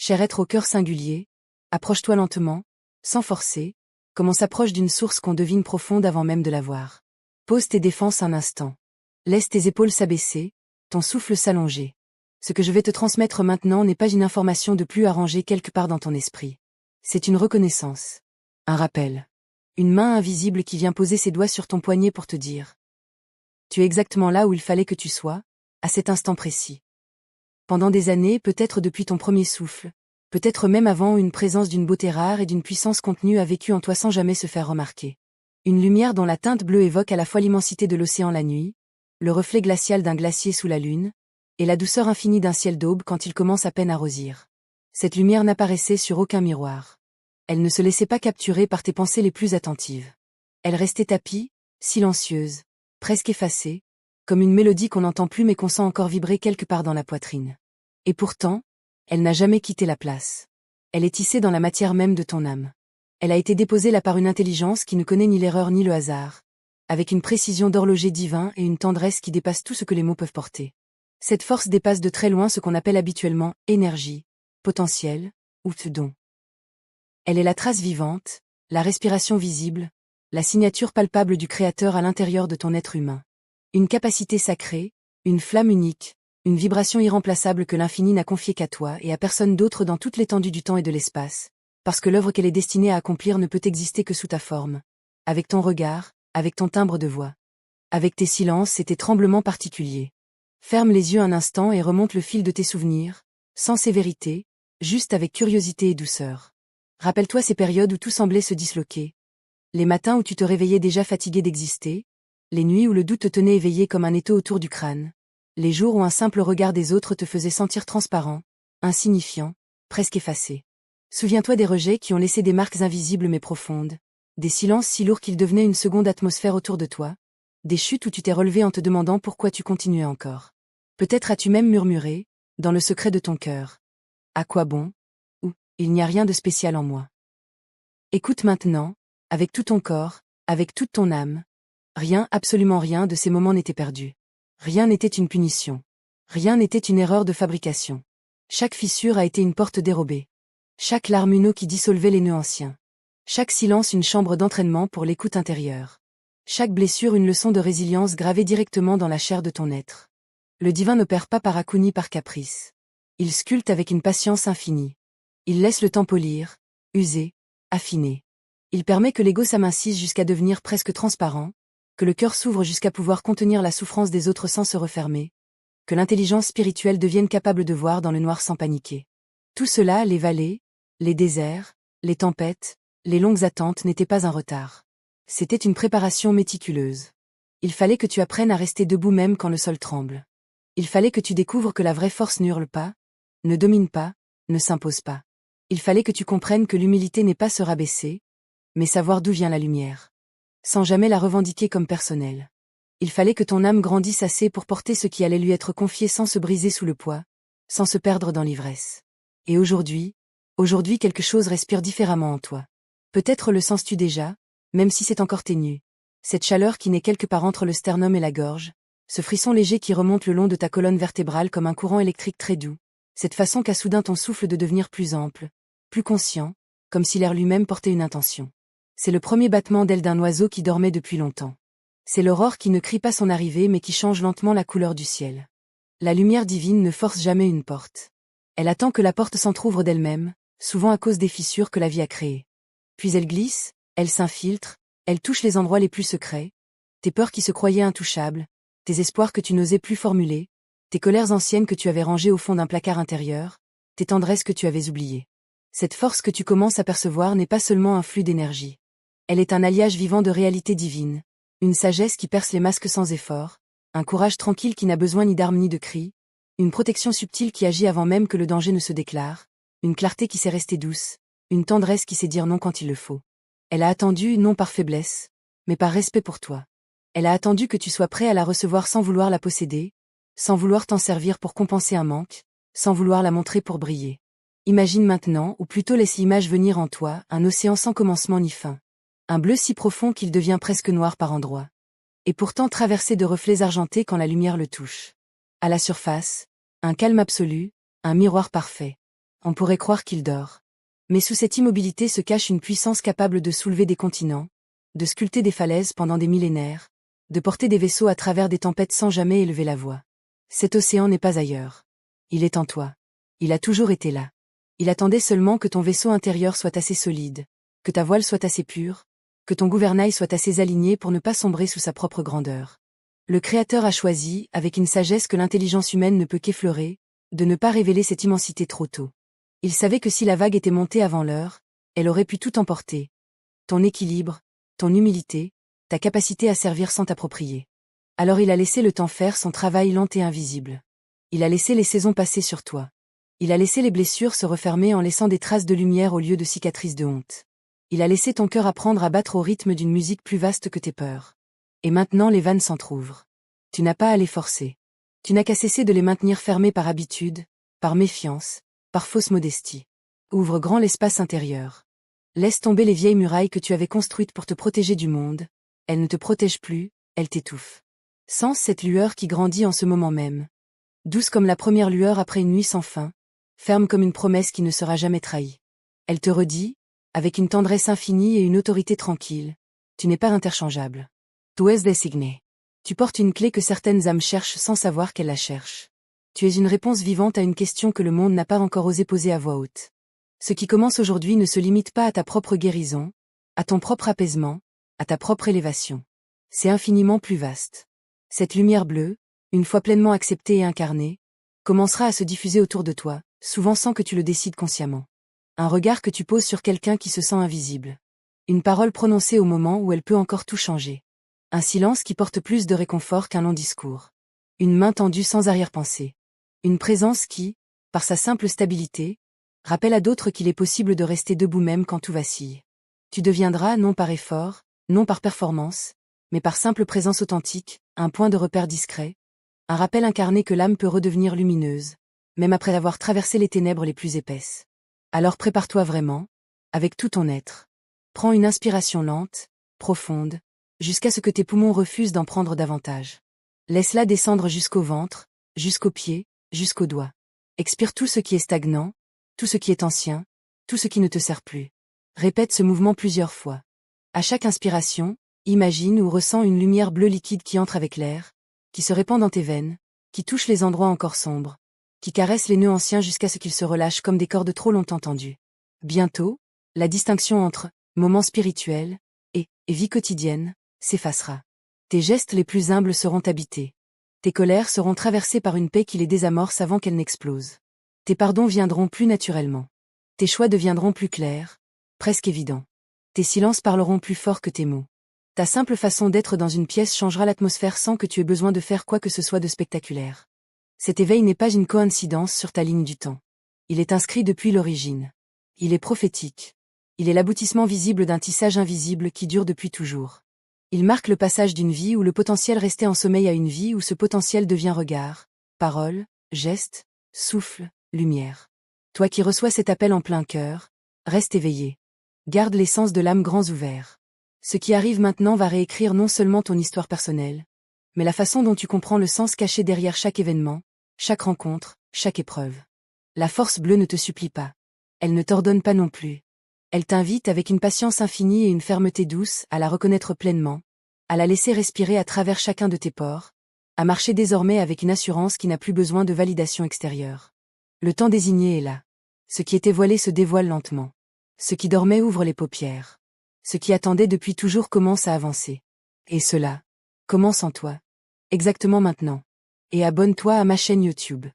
Cher être au cœur singulier, approche-toi lentement, sans forcer, comme on s'approche d'une source qu'on devine profonde avant même de la voir. Pose tes défenses un instant. Laisse tes épaules s'abaisser, ton souffle s'allonger. Ce que je vais te transmettre maintenant n'est pas une information de plus à ranger quelque part dans ton esprit. C'est une reconnaissance. Un rappel. Une main invisible qui vient poser ses doigts sur ton poignet pour te dire. Tu es exactement là où il fallait que tu sois, à cet instant précis. Pendant des années, peut-être depuis ton premier souffle, peut-être même avant, une présence d'une beauté rare et d'une puissance contenue a vécu en toi sans jamais se faire remarquer. Une lumière dont la teinte bleue évoque à la fois l'immensité de l'océan la nuit, le reflet glacial d'un glacier sous la lune, et la douceur infinie d'un ciel d'aube quand il commence à peine à rosir. Cette lumière n'apparaissait sur aucun miroir. Elle ne se laissait pas capturer par tes pensées les plus attentives. Elle restait tapie, silencieuse, presque effacée, comme une mélodie qu'on n'entend plus mais qu'on sent encore vibrer quelque part dans la poitrine. Et pourtant, elle n'a jamais quitté la place. Elle est tissée dans la matière même de ton âme. Elle a été déposée là par une intelligence qui ne connaît ni l'erreur ni le hasard, avec une précision d'horloger divin et une tendresse qui dépasse tout ce que les mots peuvent porter. Cette force dépasse de très loin ce qu'on appelle habituellement énergie, potentiel ou don. Elle est la trace vivante, la respiration visible, la signature palpable du Créateur à l'intérieur de ton être humain. Une capacité sacrée, une flamme unique, une vibration irremplaçable que l'infini n'a confiée qu'à toi et à personne d'autre dans toute l'étendue du temps et de l'espace, parce que l'œuvre qu'elle est destinée à accomplir ne peut exister que sous ta forme, avec ton regard, avec ton timbre de voix, avec tes silences et tes tremblements particuliers. Ferme les yeux un instant et remonte le fil de tes souvenirs, sans sévérité, juste avec curiosité et douceur. Rappelle-toi ces périodes où tout semblait se disloquer. Les matins où tu te réveillais déjà fatigué d'exister, les nuits où le doute te tenait éveillé comme un étau autour du crâne, les jours où un simple regard des autres te faisait sentir transparent, insignifiant, presque effacé. Souviens-toi des rejets qui ont laissé des marques invisibles mais profondes, des silences si lourds qu'ils devenaient une seconde atmosphère autour de toi, des chutes où tu t'es relevé en te demandant pourquoi tu continuais encore. Peut-être as-tu même murmuré, dans le secret de ton cœur. À quoi bon? Ou, il n'y a rien de spécial en moi. Écoute maintenant, avec tout ton corps, avec toute ton âme. Rien, absolument rien de ces moments n'était perdu. Rien n'était une punition. Rien n'était une erreur de fabrication. Chaque fissure a été une porte dérobée. Chaque larme une eau qui dissolvait les nœuds anciens. Chaque silence une chambre d'entraînement pour l'écoute intérieure. Chaque blessure une leçon de résilience gravée directement dans la chair de ton être. Le divin n'opère pas par à-coup ni par caprice. Il sculpte avec une patience infinie. Il laisse le temps polir, user, affiner. Il permet que l'ego s'amincisse jusqu'à devenir presque transparent, que le cœur s'ouvre jusqu'à pouvoir contenir la souffrance des autres sans se refermer, que l'intelligence spirituelle devienne capable de voir dans le noir sans paniquer. Tout cela, les vallées, les déserts, les tempêtes, les longues attentes n'étaient pas un retard. C'était une préparation méticuleuse. Il fallait que tu apprennes à rester debout même quand le sol tremble. Il fallait que tu découvres que la vraie force n'hurle pas, ne domine pas, ne s'impose pas. Il fallait que tu comprennes que l'humilité n'est pas se rabaisser, mais savoir d'où vient la lumière. Sans jamais la revendiquer comme personnelle. Il fallait que ton âme grandisse assez pour porter ce qui allait lui être confié sans se briser sous le poids, sans se perdre dans l'ivresse. Et aujourd'hui quelque chose respire différemment en toi. Peut-être le sens-tu déjà, même si c'est encore ténu. Cette chaleur qui naît quelque part entre le sternum et la gorge, ce frisson léger qui remonte le long de ta colonne vertébrale comme un courant électrique très doux, cette façon qu'a soudain ton souffle de devenir plus ample, plus conscient, comme si l'air lui-même portait une intention. C'est le premier battement d'aile d'un oiseau qui dormait depuis longtemps. C'est l'aurore qui ne crie pas son arrivée mais qui change lentement la couleur du ciel. La lumière divine ne force jamais une porte. Elle attend que la porte s'entr'ouvre d'elle-même, souvent à cause des fissures que la vie a créées. Puis elle glisse, elle s'infiltre, elle touche les endroits les plus secrets, tes peurs qui se croyaient intouchables, tes espoirs que tu n'osais plus formuler, tes colères anciennes que tu avais rangées au fond d'un placard intérieur, tes tendresses que tu avais oubliées. Cette force que tu commences à percevoir n'est pas seulement un flux d'énergie. Elle est un alliage vivant de réalité divine, une sagesse qui perce les masques sans effort, un courage tranquille qui n'a besoin ni d'armes ni de cris, une protection subtile qui agit avant même que le danger ne se déclare, une clarté qui sait rester douce, une tendresse qui sait dire non quand il le faut. Elle a attendu non par faiblesse, mais par respect pour toi. Elle a attendu que tu sois prêt à la recevoir sans vouloir la posséder, sans vouloir t'en servir pour compenser un manque, sans vouloir la montrer pour briller. Imagine maintenant, ou plutôt laisse l'image venir en toi, un océan sans commencement ni fin. Un bleu si profond qu'il devient presque noir par endroits. Et pourtant traversé de reflets argentés quand la lumière le touche. À la surface, un calme absolu, un miroir parfait. On pourrait croire qu'il dort. Mais sous cette immobilité se cache une puissance capable de soulever des continents, de sculpter des falaises pendant des millénaires, de porter des vaisseaux à travers des tempêtes sans jamais élever la voix. Cet océan n'est pas ailleurs. Il est en toi. Il a toujours été là. Il attendait seulement que ton vaisseau intérieur soit assez solide, que ta voile soit assez pure, que ton gouvernail soit assez aligné pour ne pas sombrer sous sa propre grandeur. Le Créateur a choisi, avec une sagesse que l'intelligence humaine ne peut qu'effleurer, de ne pas révéler cette immensité trop tôt. Il savait que si la vague était montée avant l'heure, elle aurait pu tout emporter. Ton équilibre, ton humilité, ta capacité à servir sans t'approprier. Alors il a laissé le temps faire son travail lent et invisible. Il a laissé les saisons passer sur toi. Il a laissé les blessures se refermer en laissant des traces de lumière au lieu de cicatrices de honte. Il a laissé ton cœur apprendre à battre au rythme d'une musique plus vaste que tes peurs. Et maintenant les vannes s'entr'ouvrent. Tu n'as pas à les forcer. Tu n'as qu'à cesser de les maintenir fermées par habitude, par méfiance, par fausse modestie. Ouvre grand l'espace intérieur. Laisse tomber les vieilles murailles que tu avais construites pour te protéger du monde. Elles ne te protègent plus, elles t'étouffent. Sens cette lueur qui grandit en ce moment même. Douce comme la première lueur après une nuit sans fin, ferme comme une promesse qui ne sera jamais trahie. Elle te redit, avec une tendresse infinie et une autorité tranquille, tu n'es pas interchangeable. Tu es désigné. Tu portes une clé que certaines âmes cherchent sans savoir qu'elles la cherchent. Tu es une réponse vivante à une question que le monde n'a pas encore osé poser à voix haute. Ce qui commence aujourd'hui ne se limite pas à ta propre guérison, à ton propre apaisement, à ta propre élévation. C'est infiniment plus vaste. Cette lumière bleue, une fois pleinement acceptée et incarnée, commencera à se diffuser autour de toi, souvent sans que tu le décides consciemment. Un regard que tu poses sur quelqu'un qui se sent invisible. Une parole prononcée au moment où elle peut encore tout changer. Un silence qui porte plus de réconfort qu'un long discours. Une main tendue sans arrière-pensée. Une présence qui, par sa simple stabilité, rappelle à d'autres qu'il est possible de rester debout même quand tout vacille. Tu deviendras, non par effort, non par performance, mais par simple présence authentique, un point de repère discret, un rappel incarné que l'âme peut redevenir lumineuse, même après avoir traversé les ténèbres les plus épaisses. Alors prépare-toi vraiment, avec tout ton être. Prends une inspiration lente, profonde, jusqu'à ce que tes poumons refusent d'en prendre davantage. Laisse-la descendre jusqu'au ventre, jusqu'aux pieds, jusqu'aux doigts. Expire tout ce qui est stagnant, tout ce qui est ancien, tout ce qui ne te sert plus. Répète ce mouvement plusieurs fois. À chaque inspiration, imagine ou ressens une lumière bleue liquide qui entre avec l'air, qui se répand dans tes veines, qui touche les endroits encore sombres, qui caresse les nœuds anciens jusqu'à ce qu'ils se relâchent comme des cordes trop longtemps tendues. Bientôt, la distinction entre moment spirituel et vie quotidienne s'effacera. Tes gestes les plus humbles seront habités. Tes colères seront traversées par une paix qui les désamorce avant qu'elles n'explosent. Tes pardons viendront plus naturellement. Tes choix deviendront plus clairs, presque évidents. Tes silences parleront plus fort que tes mots. Ta simple façon d'être dans une pièce changera l'atmosphère sans que tu aies besoin de faire quoi que ce soit de spectaculaire. Cet éveil n'est pas une coïncidence sur ta ligne du temps. Il est inscrit depuis l'origine. Il est prophétique. Il est l'aboutissement visible d'un tissage invisible qui dure depuis toujours. Il marque le passage d'une vie où le potentiel restait en sommeil à une vie où ce potentiel devient regard, parole, geste, souffle, lumière. Toi qui reçois cet appel en plein cœur, reste éveillé. Garde l'essence de l'âme grands ouverts. Ce qui arrive maintenant va réécrire non seulement ton histoire personnelle, mais la façon dont tu comprends le sens caché derrière chaque événement, chaque rencontre, chaque épreuve. La force bleue ne te supplie pas. Elle ne t'ordonne pas non plus. Elle t'invite avec une patience infinie et une fermeté douce à la reconnaître pleinement, à la laisser respirer à travers chacun de tes pores, à marcher désormais avec une assurance qui n'a plus besoin de validation extérieure. Le temps désigné est là. Ce qui était voilé se dévoile lentement. Ce qui dormait ouvre les paupières. Ce qui attendait depuis toujours commence à avancer. Et cela commence en toi. Exactement maintenant. Et abonne-toi à ma chaîne YouTube.